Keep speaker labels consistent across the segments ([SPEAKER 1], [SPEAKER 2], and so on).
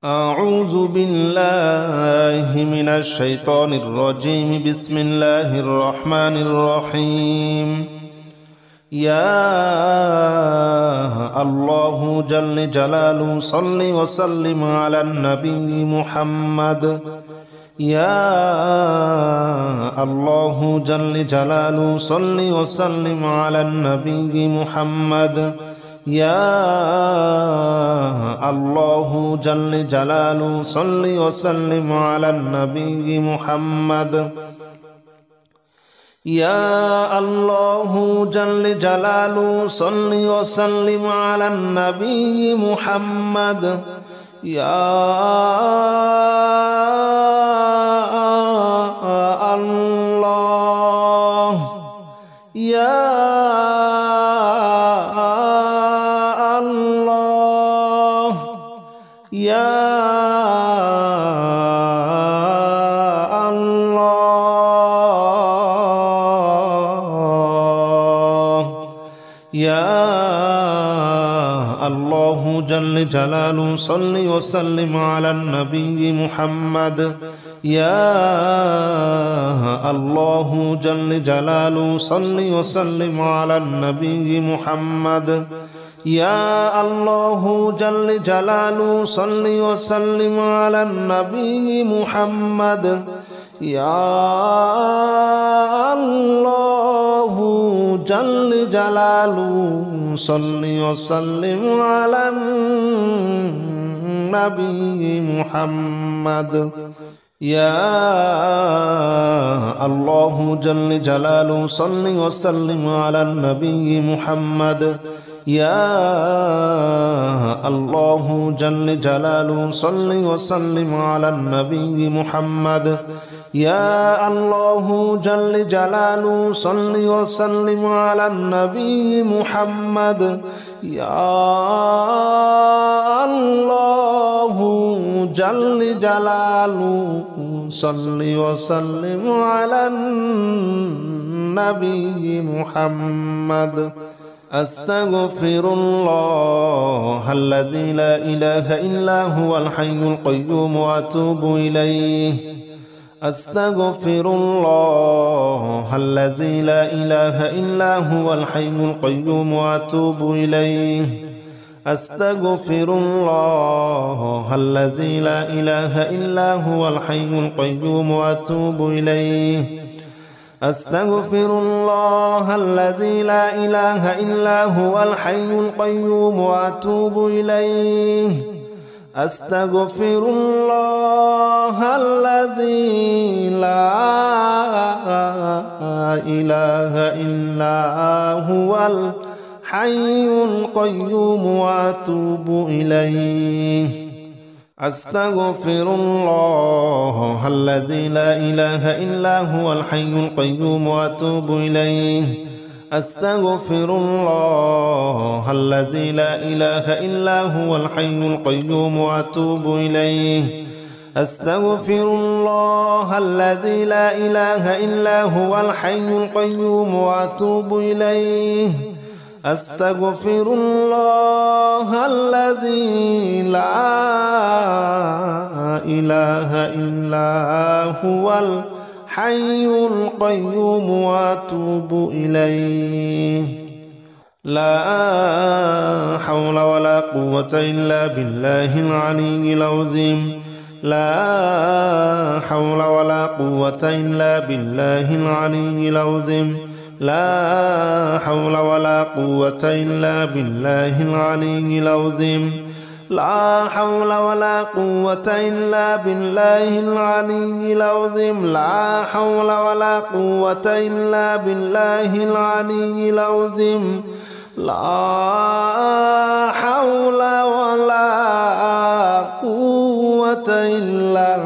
[SPEAKER 1] أعوذ بالله من الشيطان الرجيم. بسم الله الرحمن الرحيم. يا الله جل جلاله صل وسلم على النبي محمد. يا الله جل جلاله صل وسلم على النبي محمد. يا الله جل جلاله صل وسلم على النبي محمد. يا الله جل جلاله صل وسلم على النبي محمد. يا الله يا يا الله يا الله جل جلاله صل وسلم على النبي محمد. يا الله جل جلاله صل وسلم على النبي محمد. يا الله جل جلاله صل وسلم على النبي محمد. يا الله جل جلاله صل وسلم على النبي محمد. يا الله جل جلاله صل وسلم على النبي محمد. يا الله جل جلاله صل وسلم على النبي محمد. يا الله جل جلاله صل وسلم على النبي محمد. يا الله جل جلاله صل وسلم على النبي محمد. أستغفر الله الذي لا إله إلا هو الحي القيوم وأتوب إليه. أستغفر الله الذي لا إله إلا هو الحي القيوم وأتوب إليه. أستغفر الله الذي لا إله إلا هو الحي القيوم وأتوب إليه. أستغفر الله الذي لا إله إلا هو الحي القيوم وأتوب إليه. أستغفر الله الذي لا إله إلا هو الحي القيوم وأتوب إليه. أستغفر الله الذي لا إله إلا هو الحي القيوم وأتوب إليه. أستغفر الله الذي لا إله إلا هو الحي القيوم وأتوب إليه. أستغفر الله الذي لا إله إلا هو الحي القيوم وأتوب إليه. أستغفر الله الذي لا إله إلا هو الحي القيوم وأتوب إليه. لا حول ولا قوة إلا بالله العلي العظيم. لا حول ولا قوة إلا بالله العلي العظيم. لا حول ولا قوة إلا بالله العلي العظيم. لا حول ولا قوة إلا بالله العلي العظيم. لا حول ولا قوة إلا بالله العلي العظيم. لا حول ولا قوة إلا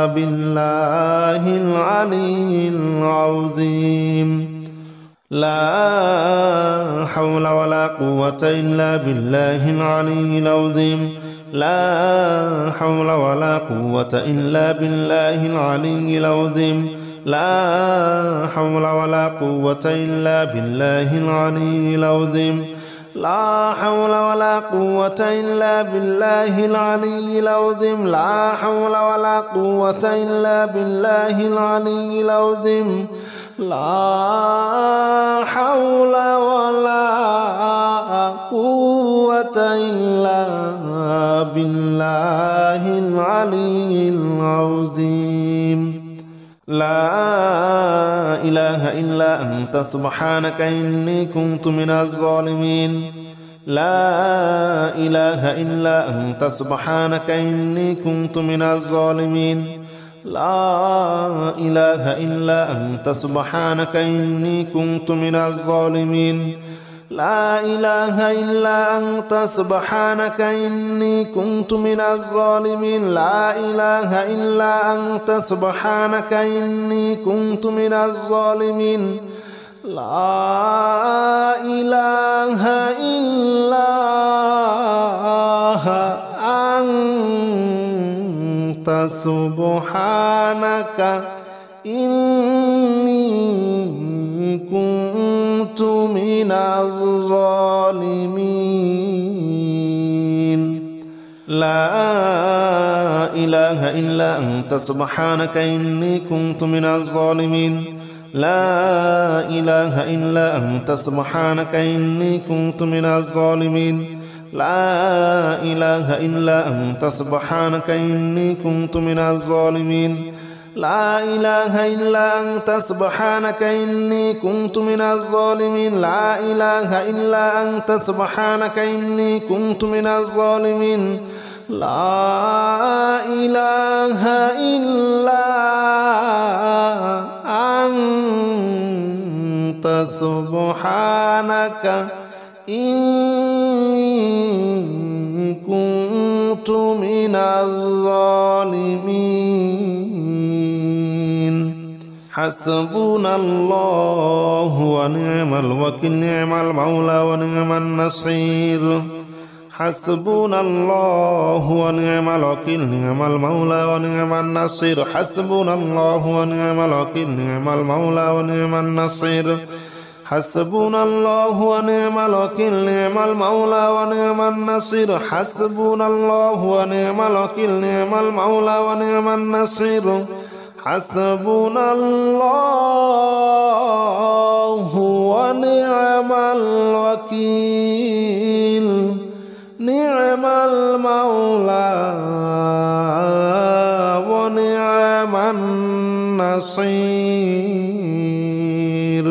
[SPEAKER 1] بالله العلي العظيم. لا حول ولا قوة إلا بالله العلي العظيم. لا حول ولا قوة إلا بالله العلي العظيم. لا حول ولا قوة إلا بالله العلي العظيم. لا حول ولا قوة إلا بالله العلي العظيم لا حول ولا قوة إلا بالله العلي العظيم لا حول ولا قوة إلا بالله العلي العظيم لا إله إلا أنت سبحانك إني كنت من الظالمين لا إله إلا أنت سبحانك إني كنت من الظالمين لا إله إلا أنت سبحانك إني كنت من الظالمين لا إله إلا أنت سبحانك إني كنت من الظالمين لا إله إلا أنت سبحانك إني كنت من الظالمين لا إله إلا أنت سبحانك إني كنت من الظالمين لا إله إلا أنت سبحانك إني كنت من الظالمين لا إله إلا أنت سبحانك إني كنت من الظالمين لا إله إلا أنت سبحانك إني كنت من الظالمين لا إله إلا أنت سبحانك إني كنت من الظالمين لا إله إلا أنت سبحانك إني كنت من الظالمين لا إله إلا أنت سبحانك إني كنت من الظالمين حسبنا الله ونعم الوكيل نعم المولى ونعم النصير حسبنا الله ونعم الوكيل نعم المولى ونعم النصير حسبنا الله ونعم الوكيل نعم المولى ونعم النصير حسبنا الله ونعم الوكيل نعم المولى ونعم النصير حسبنا الله ونعم الوكيل نعم المولى ونعم النصير حسبنا الله ونعم الوكيل نعم المولى ونعم النصير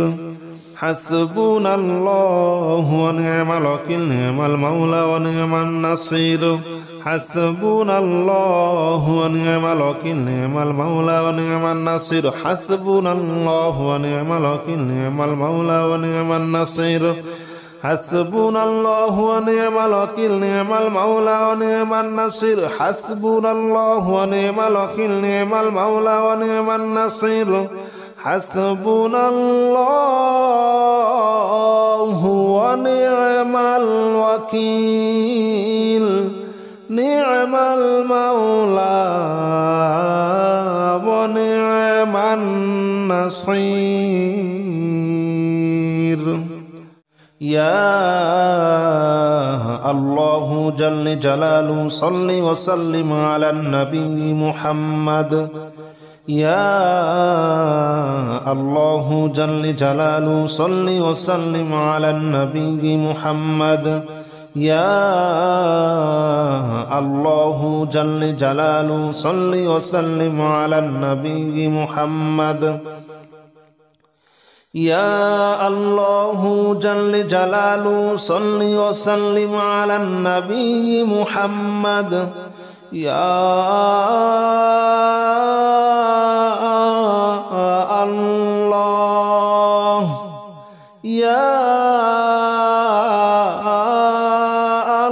[SPEAKER 1] حسبنا الله ونعم الوكيل نعم المولى ونعم النصير حسبنا الله ونعم الوكيل نعم المولى ونعم النصير حسبنا الله ونعم الوكيل نعم المولى ونعم النصير حسبنا الله ونعم الوكيل نعم المولى ونعم النصير حسبنا الله ونعم الوكيل نعم المولى ونعم النصير حسبنا الله ونعم الوكيل نعم المولى ونعم النصير يا الله جل جلاله صل وسلم على النبي محمد يا الله جل جلاله صل وسلم على النبي محمد يا الله جل جلاله صل وسلم على النبي محمد يا الله جل جلاله صل وسلم على النبي محمد يا الله يا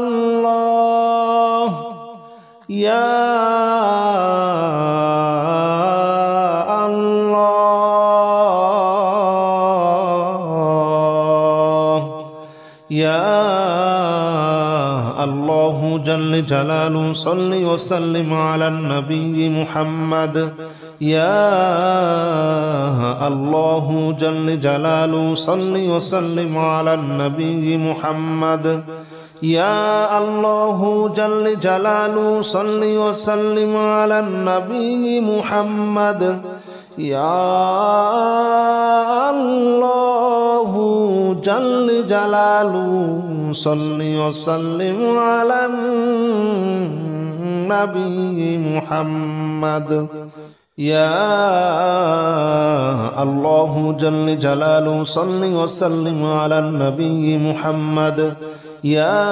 [SPEAKER 1] الله يا يا الله جل جلاله صل وسلم على النبي محمد يا الله جل جلاله صل وسلم على النبي محمد يا الله جل جلاله صل وسلم على النبي محمد يا الله جل جلاله صل وسلم على النبي محمد يا الله جل جلاله صل وسلم على النبي محمد يا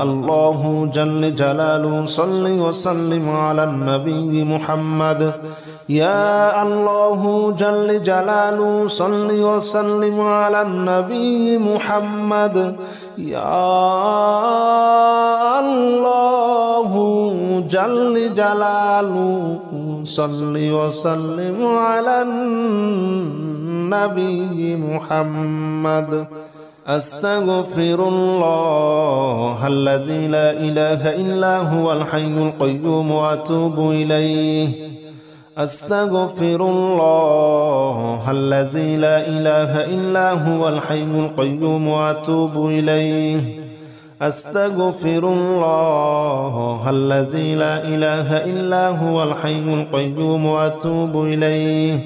[SPEAKER 1] الله جل جلاله صل وسلم على النبي محمد يا الله جل جلاله صل وسلم على النبي محمد يا الله جل جلاله صل وسلم على النبي محمد أستغفر الله الذي لا إله إلا هو الحي القيوم وأتوب إليه أستغفر الله الذي لا إله إلا هو الحي القيوم وأتوب إليه أستغفر الله الذي لا إله إلا هو الحي القيوم وأتوب إليه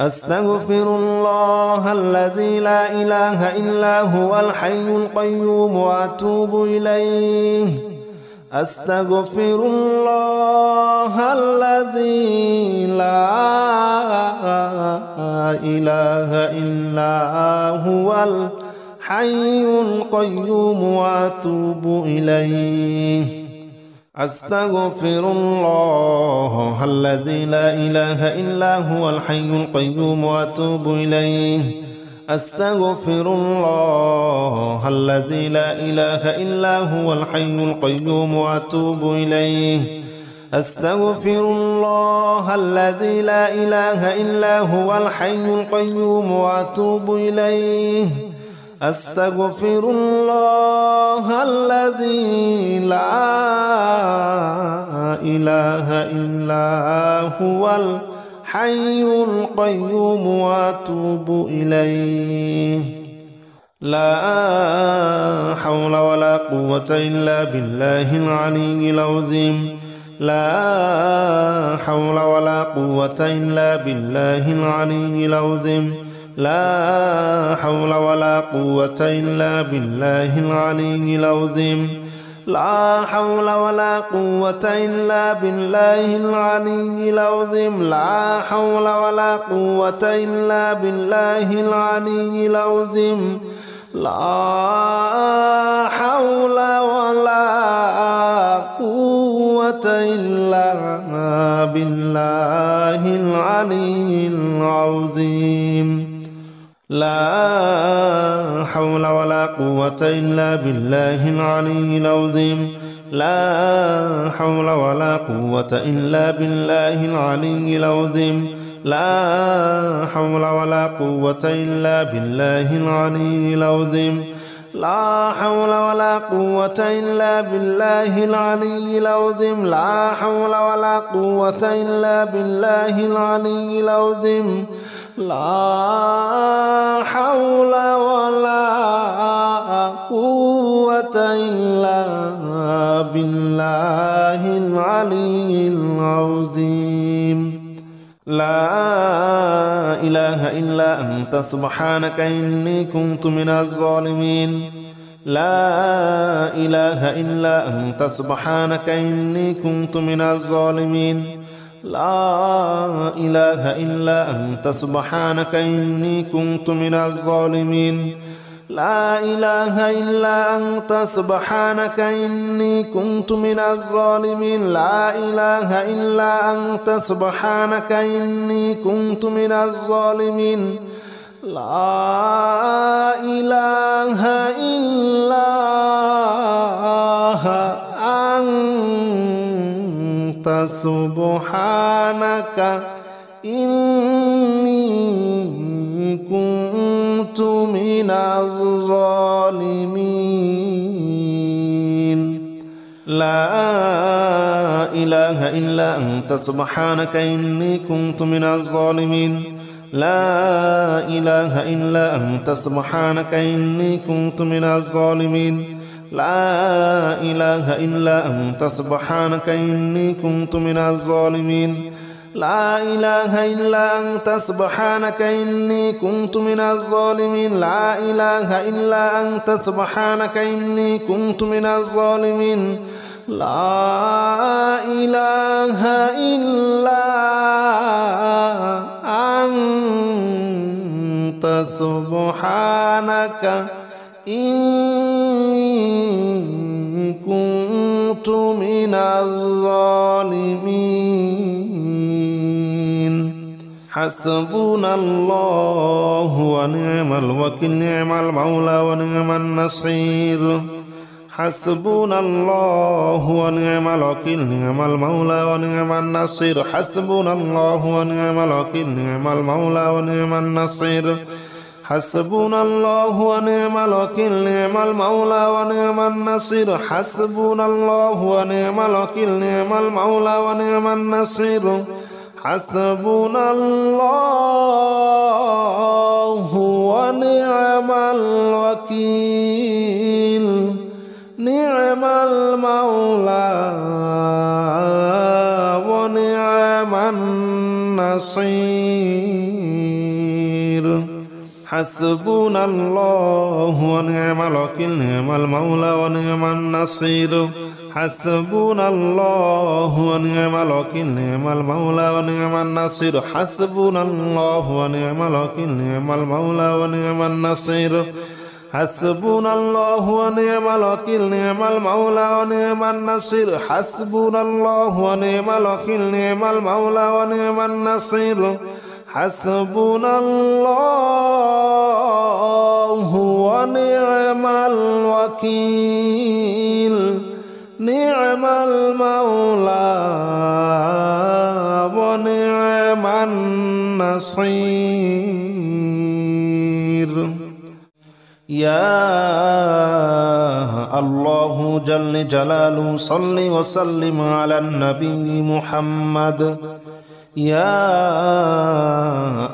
[SPEAKER 1] أستغفر الله الذي لا إله إلا هو الحي القيوم وأتوب إليه أستغفر الله الذي لا إله إلا هو الحي القيوم وأتوب إليه أستغفر الله الذي لا إله إلا هو الحي القيوم وأتوب إليه أستغفر الله الذي لا إله إلا هو الحي القيوم وأتوب إليه أستغفر الله الذي لا إله إلا هو الحي القيوم وأتوب إليه أستغفر الله الذي لا إله إلا هو الحي القيوم وأتوب إليه لا حول ولا قوة إلا بالله العلي العظيم لا حول ولا قوة إلا بالله العلي العظيم لا حول ولا قوة إلا بالله العلي العظيم لا حول ولا قوة إلا بالله العلي العظيم لا حول ولا قوة إلا بالله العلي العظيم لا حول ولا قوة إلا بالله العلي العظيم لا حول ولا قوة إلا بالله العلي العظيم لا حول ولا قوة إلا بالله العلي العظيم لا حول ولا قوة إلا بالله العلي العظيم لا حول ولا قوة إلا بالله العلي العظيم لا حول ولا قوة إلا بالله العلي العظيم لا حول ولا قوة إلا بالله العلي العظيم لا إله إلا أنت سبحانك إني كنت من الظالمين لا إله إلا أنت سبحانك إني كنت من الظالمين لا إله إلا أنت سبحانك إني كنت من الظالمين لا إله إلا أنت سبحانك إني كنت من الظالمين لا إله إلا أنت سبحانك إني كنت من الظالمين لا إله إلا أنت سبحانك إني كنت من الظالمين لا إله إلا أنت سبحانك إني كنت من الظالمين لا إله إلا أنت سبحانك إني كنت من الظالمين لا إله إلا أنت سبحانك إني كنت من الظالمين لا إله إلا أنت سبحانك إني كنت من الظالمين لا إله إلا أنت سبحانك إني كنت من الظالمين لا إله إلا أنت سبحانك إني كنت من الظالمين حسبنا الله ونعم الوكيل نعم المولى ونعم النصير حسبنا الله ونعم الوكيل نعم المولى ونعم النصير حسبنا الله ونعم الوكيل نعم المولى ونعم النصير حسبنا الله ونعم الوكيل نعم المولى ونعم النصير حسبنا الله ونعم الوكيل نعم المولى ونعم النصير حسبنا الله ونعم الوكيل نعم المولى ونعم النصير حسبنا الله ونعم الوكيل نعم المولى ونعم النصير حسبنا الله ونعم الوكيل نعم المولى ونعم النصير حسبنا الله ونعم الوكيل نعم المولى ونعم النصير حسبنا الله ونعم الوكيل نعم المولى ونعم النصير حسبنا الله ونعم الوكيل نعم المولى ونعم النصير حسبنا الله ونعم الوكيل نعم المولى ونعم النصير يا الله جل جلاله صل وسلم على النبي محمد يا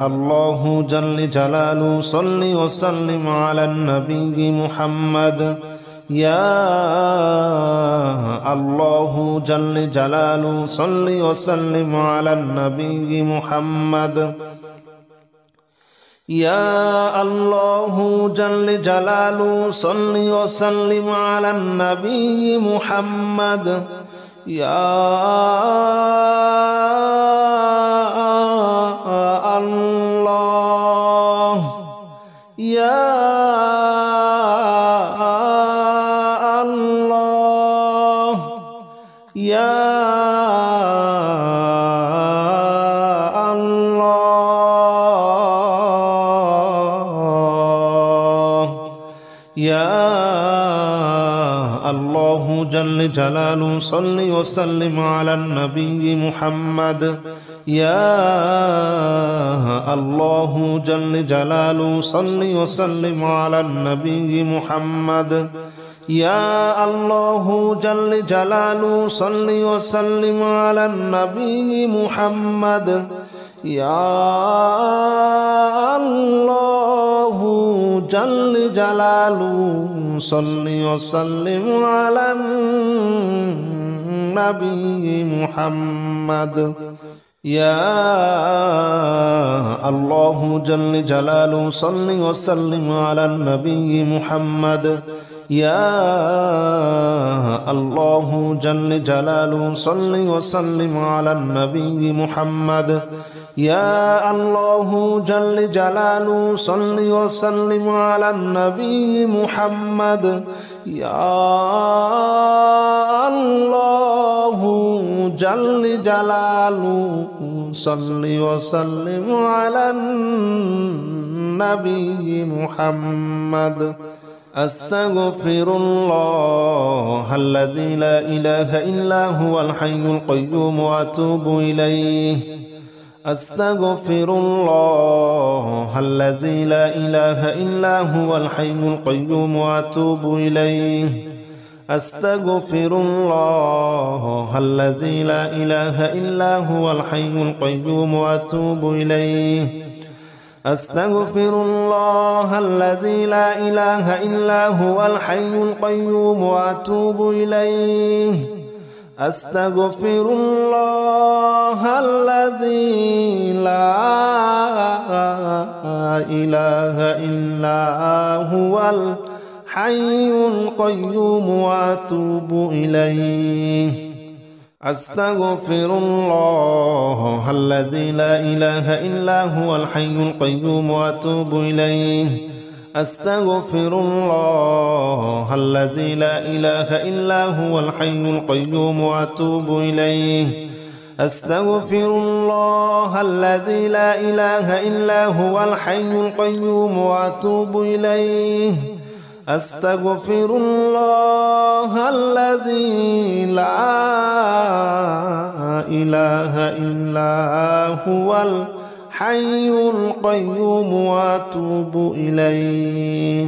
[SPEAKER 1] الله جل جلاله صل وسلم على النبي محمد يا الله جل جلاله صل وسلم على النبي محمد يا الله جل جلاله صل وسلم على النبي محمد يا الله يا الله يا يا الله جل جلاله صل وسلم على النبي محمد يا الله جل جلاله صل وسلم على النبي محمد يا الله جل جلاله صل وسلم على النبي محمد يا الله جل جلاله صل وسلم على النبي محمد يا الله جل جلاله صل وسلم على النبي محمد يا الله جل جلاله صل وسلم على النبي محمد يا الله جل جلاله صل وسلم على النبي محمد يا الله جل جلاله صل وسلم على النبي محمد أستغفر الله الذي لا إله إلا هو الحي القيوم وأتوب إليه أستغفر الله الذي لا إله إلا هو الحي القيوم وأتوب إليه أستغفر الله الذي لا إله إلا هو الحي القيوم وأتوب إليه أستغفر الله الذي لا إله إلا هو الحي القيوم وأتوب إليه أستغفر الله الذي لا إله إلا هو الحي القيوم وأتوب إليه أستغفر الله الذي لا إله إلا هو الحي القيوم وأتوب إليه أستغفر الله الذي لا إله إلا هو الحي القيوم وأتوب إليه أستغفر الله الذي لا إله إلا هو الحي القيوم وأتوب إليه أستغفر الله الذي لا إله إلا هو الحي القيوم وأتوب إليه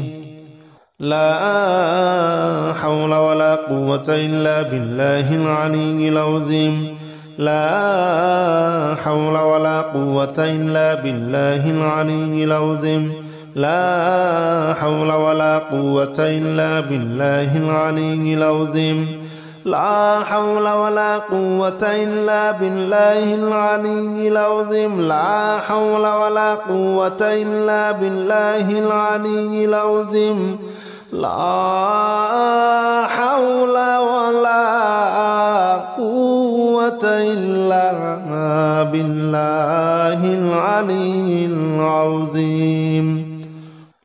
[SPEAKER 1] لا حول ولا قوة إلا بالله العلي العظيم لا حول ولا قوة إلا بالله العلي العظيم لا حول ولا قوة إلا بالله العلي العظيم لا حول ولا قوة إلا بالله العلي العظيم لا حول ولا قوة إلا بالله العلي العظيم لا حول ولا قوة إلا بالله العلي العظيم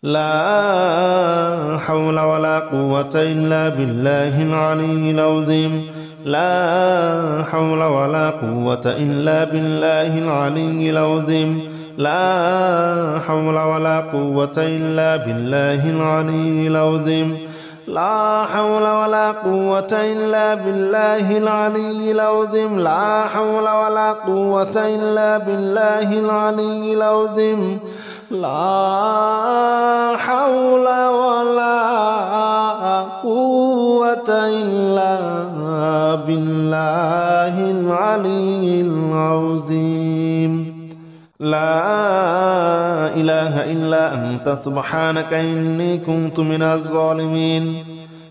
[SPEAKER 1] لا حول ولا قوة إلا بالله العلي العظيم لا حول ولا قوة إلا بالله العلي العظيم لا حول ولا قوة إلا بالله العلي العظيم لا حول ولا قوة إلا بالله العلي العظيم لا حول ولا قوة إلا بالله العلي العظيم لا حول ولا قوة إلا بالله العلي العظيم لا إله إلا أنت سبحانك إني كنت من الظالمين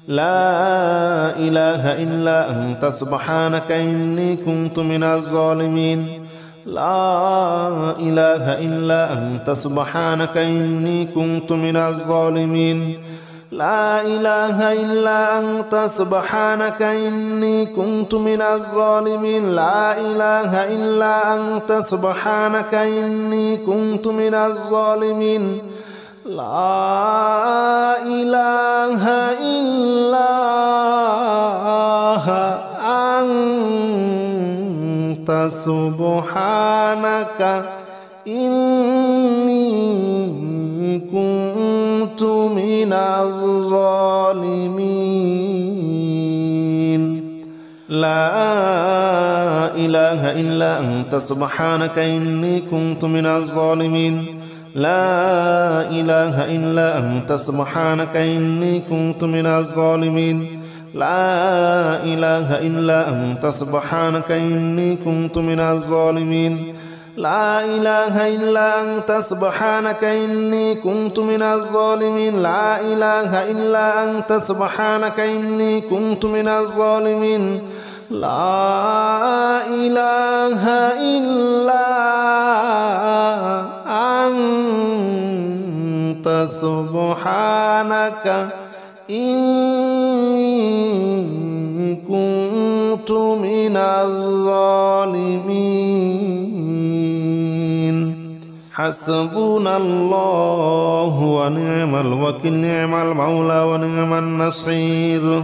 [SPEAKER 1] لا إله إلا أنت سبحانك إني كنت من الظالمين لا إله إلا أنت سبحانك إني كنت من الظالمين لا إله إلا أنت سبحانك إني كنت من الظالمين لا إله إلا أنت سبحانك إني كنت من الظالمين لا إله إلا أنت سبحانك إني كنت من الظالمين لا إله إلا أنت سبحانك إني كنت من الظالمين لا إله إلا أنت سبحانك إني كنت من الظالمين لا إله إلا أنت سبحانك إني كنت من الظالمين لا إله إلا أنت سبحانك إني كنت من الظالمين لا إله إلا أنت سبحانك إني كنت من الظالمين لا إله إلا أنت سبحانك إني كنت من الظالمين حسبنا الله ونعم الوكيل نعم المولى ونعم النصير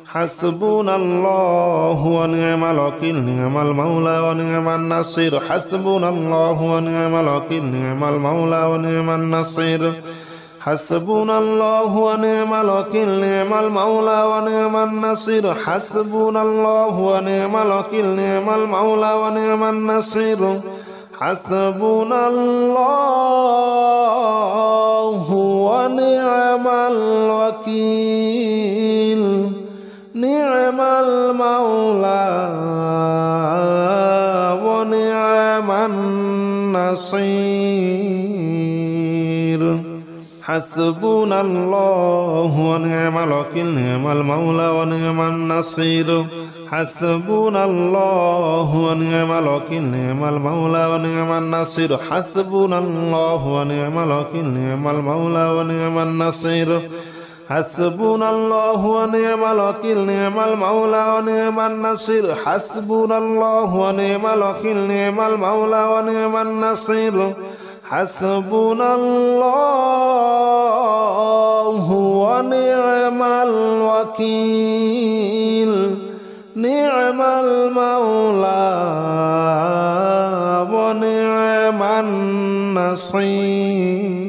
[SPEAKER 1] حسبنا الله ونعم الوكيل نعم المولى ونعم النصير حسبنا الله ونعم الوكيل نعم المولى ونعم النصير حسبنا الله ونعم الوكيل نعم المولى ونعم النصير حسبنا الله ونعم الوكيل نعم المولى ونعم النصير حسبنا الله ونعم الوكيل نعم المولى ونعم النصير حسبنا الله ونعم الوكيل نعم المولى ونعم النصير حسبنا الله ونعم الوكيل نعم المولى ونعم النصير حسبنا الله ونعم الوكيل نعم المولى ونعم النصير حسبنا الله ونعم الوكيل نعم المولى ونعم النصير حسبنا الله ونعم الوكيل نعم المولى ونعم النصير حسبنا الله ونعم الوكيل نعم المولى ونعم النصير